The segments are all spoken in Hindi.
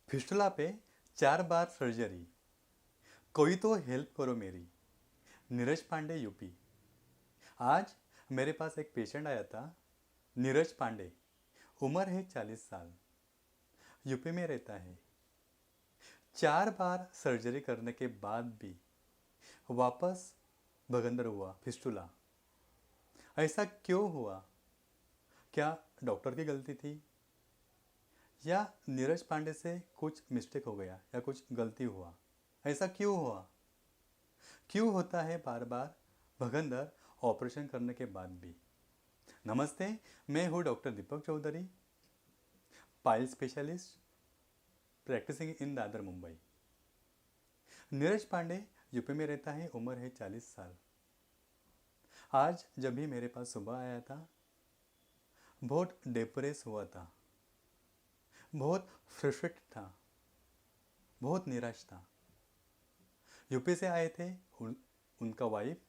फिस्टुला पे 4 बार सर्जरी, कोई तो हेल्प करो मेरी। नीरज पांडे, यूपी। आज मेरे पास एक पेशेंट आया था, नीरज पांडे। उम्र है 40 साल, यूपी में रहता है। 4 बार सर्जरी करने के बाद भी वापस भगंदर हुआ, फिस्टुला। ऐसा क्यों हुआ? क्या डॉक्टर की गलती थी या नीरज पांडे से कुछ मिस्टेक हो गया या कुछ गलती हुआ? ऐसा क्यों हुआ? क्यों होता है बार बार भगंदर ऑपरेशन करने के बाद भी? नमस्ते, मैं हूँ doctor Deepak Chaudhary, pile specialist, practising इन दादर, मुंबई। नीरज पांडे यूपी में रहता है, उम्र है 40 साल। आज जब भी मेरे पास सुबह आया था, बहुत डिप्रेस हुआ था, बहुत फ्रस्ट्रेट था, बहुत निराश था। यूपी से आए थे उनका वाइफ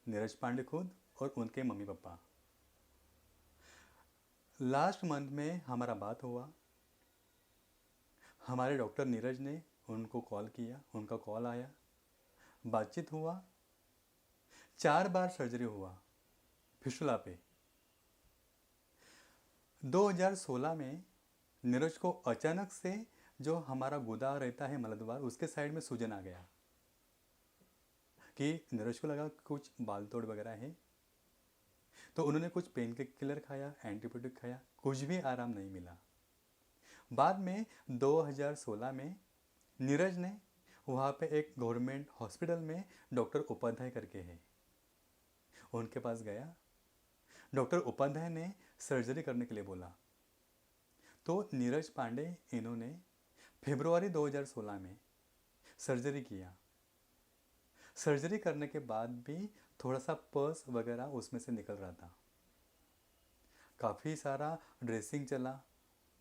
नीरज पांडे खुद और उनके मम्मी पापा। लास्ट मंथ में हमारा बात हुआ। हमारे डॉक्टर नीरज ने उनको कॉल किया, उनका कॉल आया, बातचीत हुआ। 4 बार सर्जरी हुआ फिस्टुला पे। 2016 में नीरज को अचानक से जो हमारा गुदा रहता है मलद्वार, उसके साइड में सूजन आ गया कि नीरज को लगा कुछ बाल तोड़ वगैरह है। तो उन्होंने कुछ पेन किलर खाया, एंटीबायोटिक खाया, कुछ भी आराम नहीं मिला। बाद में 2016 में नीरज ने वहाँ पे एक गवर्नमेंट हॉस्पिटल में डॉक्टर उपाध्याय करके है, उनके पास गया। डॉक्टर उपाध्याय ने सर्जरी करने के लिए बोला। तो नीरज पांडे इन्होंने फरवरी 2016 में सर्जरी किया। सर्जरी करने के बाद भी थोड़ा सा पस वगैरह उसमें से निकल रहा था। काफ़ी सारा ड्रेसिंग चला,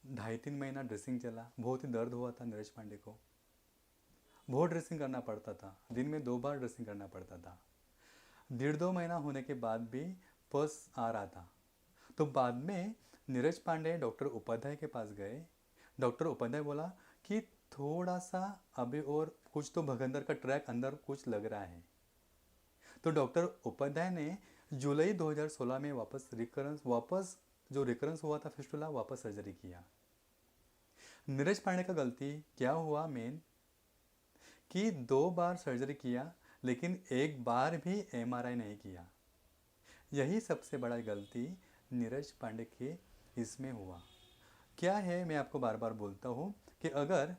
2.5-3 महीना ड्रेसिंग चला। बहुत ही दर्द हुआ था नीरज पांडे को, बहुत ड्रेसिंग करना पड़ता था, दिन में 2 बार ड्रेसिंग करना पड़ता था। 1.5-2 महीना होने के बाद भी पस आ रहा था। तो बाद में नीरज पांडे डॉक्टर उपाध्याय के पास गए। डॉक्टर उपाध्याय बोला कि थोड़ा सा अभी और कुछ तो भगंदर का ट्रैक अंदर कुछ लग रहा है। तो डॉक्टर उपाध्याय ने जुलाई 2016 में वापस जो रिकरेंस हुआ था फिस्टुला, वापस सर्जरी किया। नीरज पांडे का गलती क्या हुआ मेन, कि 2 बार सर्जरी किया लेकिन एक बार भी एमआरआई नहीं किया। यही सबसे बड़ा गलती नीरज पांडे के इसमें हुआ। क्या है, मैं आपको बार बार बोलता हूँ कि अगर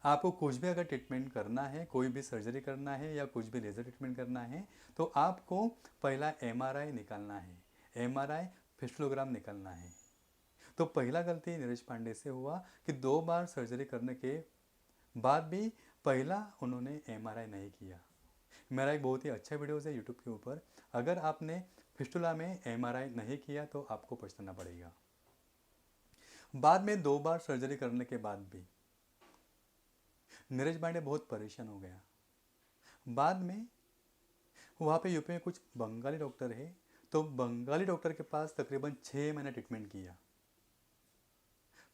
आपको कुछ भी अगर ट्रीटमेंट करना है, कोई भी सर्जरी करना है या कुछ भी लेज़र ट्रीटमेंट करना है, तो आपको पहला एमआरआई निकालना है, एमआरआई फिस्टुलोग्राम निकालना है। तो पहला गलती नीरज पांडे से हुआ कि 2 बार सर्जरी करने के बाद भी पहला उन्होंने एमआरआई नहीं किया। मेरा एक बहुत ही अच्छा वीडियो है यूट्यूब के ऊपर, अगर आपने फिस्टुला में एमआरआई नहीं किया तो आपको पछताना पड़ेगा। बाद में 2 बार सर्जरी करने के बाद भी नीरज पांडे बहुत परेशान हो गया। बाद में वहाँ पे यूपी में कुछ बंगाली डॉक्टर है, तो बंगाली डॉक्टर के पास तकरीबन 6 महीना ट्रीटमेंट किया,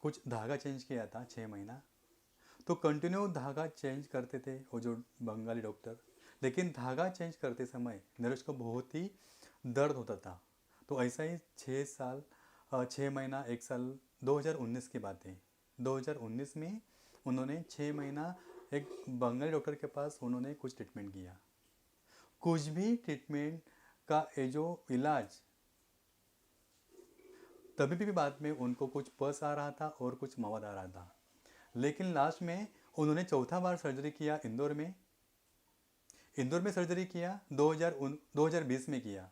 कुछ धागा चेंज किया था 6 महीना। तो कंटिन्यू धागा चेंज करते थे वो जो बंगाली डॉक्टर, लेकिन धागा चेंज करते समय नीरज को बहुत ही दर्द होता था। तो ऐसा ही 6 साल, 6 महीना, 1 साल, 2019 की बात है। 2019 में उन्होंने 6 महीना एक बंगाली डॉक्टर के पास उन्होंने कुछ ट्रीटमेंट किया। कुछ भी ट्रीटमेंट का ये जो इलाज, तभी भी बाद में उनको कुछ पस आ रहा था और कुछ मवाद आ रहा था। लेकिन लास्ट में उन्होंने चौथा बार सर्जरी किया इंदौर में। इंदौर में सर्जरी किया 2020 में किया।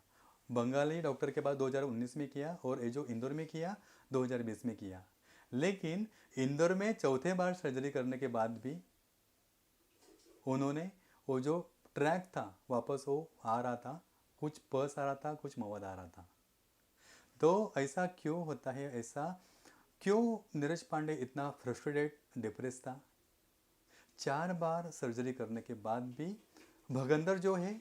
बंगाली डॉक्टर के पास 2019 में किया और ये जो इंदौर में किया 2020 में किया। लेकिन इंदौर में चौथे बार सर्जरी करने के बाद भी उन्होंने वो जो ट्रैक था वापस वो आ रहा था, कुछ पस आ रहा था, कुछ मवाद आ रहा था। तो ऐसा क्यों होता है? ऐसा क्यों नीरज पांडे इतना फ्रस्ट्रेटेड, डिप्रेस था? 4 बार सर्जरी करने के बाद भी भगंदर जो है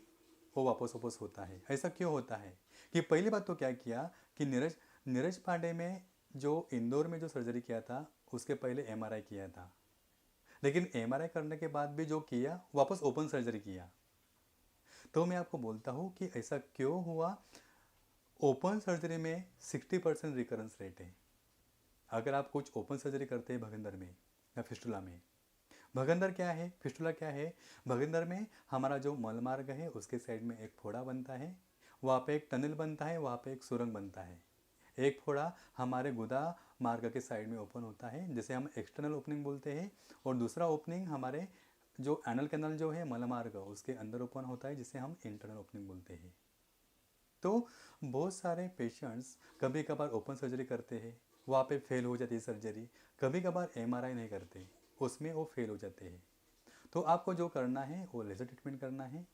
वो वापस वापस होता है। ऐसा क्यों होता है? कि पहली बात तो क्या किया कि नीरज नीरज पांडे में जो इंदौर में जो सर्जरी किया था उसके पहले एमआरआई किया था, लेकिन एमआरआई करने के बाद भी जो किया वापस ओपन सर्जरी किया। तो मैं आपको बोलता हूँ कि ऐसा क्यों हुआ। ओपन सर्जरी में 60% रिकरेंस रेट है। अगर आप कुछ ओपन सर्जरी करते हैं भगंदर में या फिस्टुला में, भगंदर क्या है, फिस्टुला क्या है, भगंदर में हमारा जो मलमार्ग है उसके साइड में एक फोड़ा बनता है, वहाँ पे एक टनल बनता है, वहाँ पे एक सुरंग बनता है। एक फोड़ा हमारे गुदा मार्ग के साइड में ओपन होता है जिसे हम एक्सटर्नल ओपनिंग बोलते हैं, और दूसरा ओपनिंग हमारे जो एनल कैनल जो है मलमार्ग उसके अंदर ओपन होता है जिसे हम इंटरनल ओपनिंग बोलते हैं। तो बहुत सारे पेशेंट्स कभी कभार ओपन सर्जरी करते हैं, वहाँ पे फेल हो जाती है सर्जरी, कभी कभार एमआरआई नहीं करते, उसमें वो फेल हो जाते हैं। तो आपको जो करना है वो लेज़र ट्रीटमेंट करना है।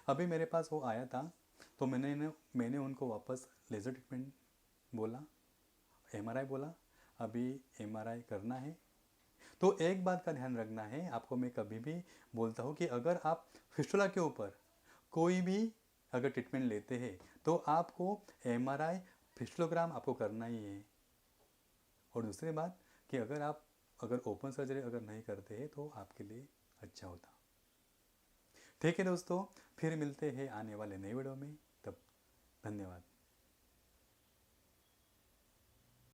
अभी मेरे पास वो आया था तो मैंने उनको वापस लेज़र ट्रीटमेंट बोला, एमआरआई बोला, अभी एमआरआई करना है। तो एक बात का ध्यान रखना है, आपको मैं कभी भी बोलता हूँ कि अगर आप फिस्टुला के ऊपर कोई भी अगर ट्रीटमेंट लेते हैं तो आपको एमआरआई फिस्टुलोग्राम आपको करना ही है। और दूसरी बात कि अगर ओपन सर्जरी अगर नहीं करते हैं तो आपके लिए अच्छा होता। ठीक है दोस्तों, फिर मिलते हैं आने वाले नए वीडियो में, तब धन्यवाद।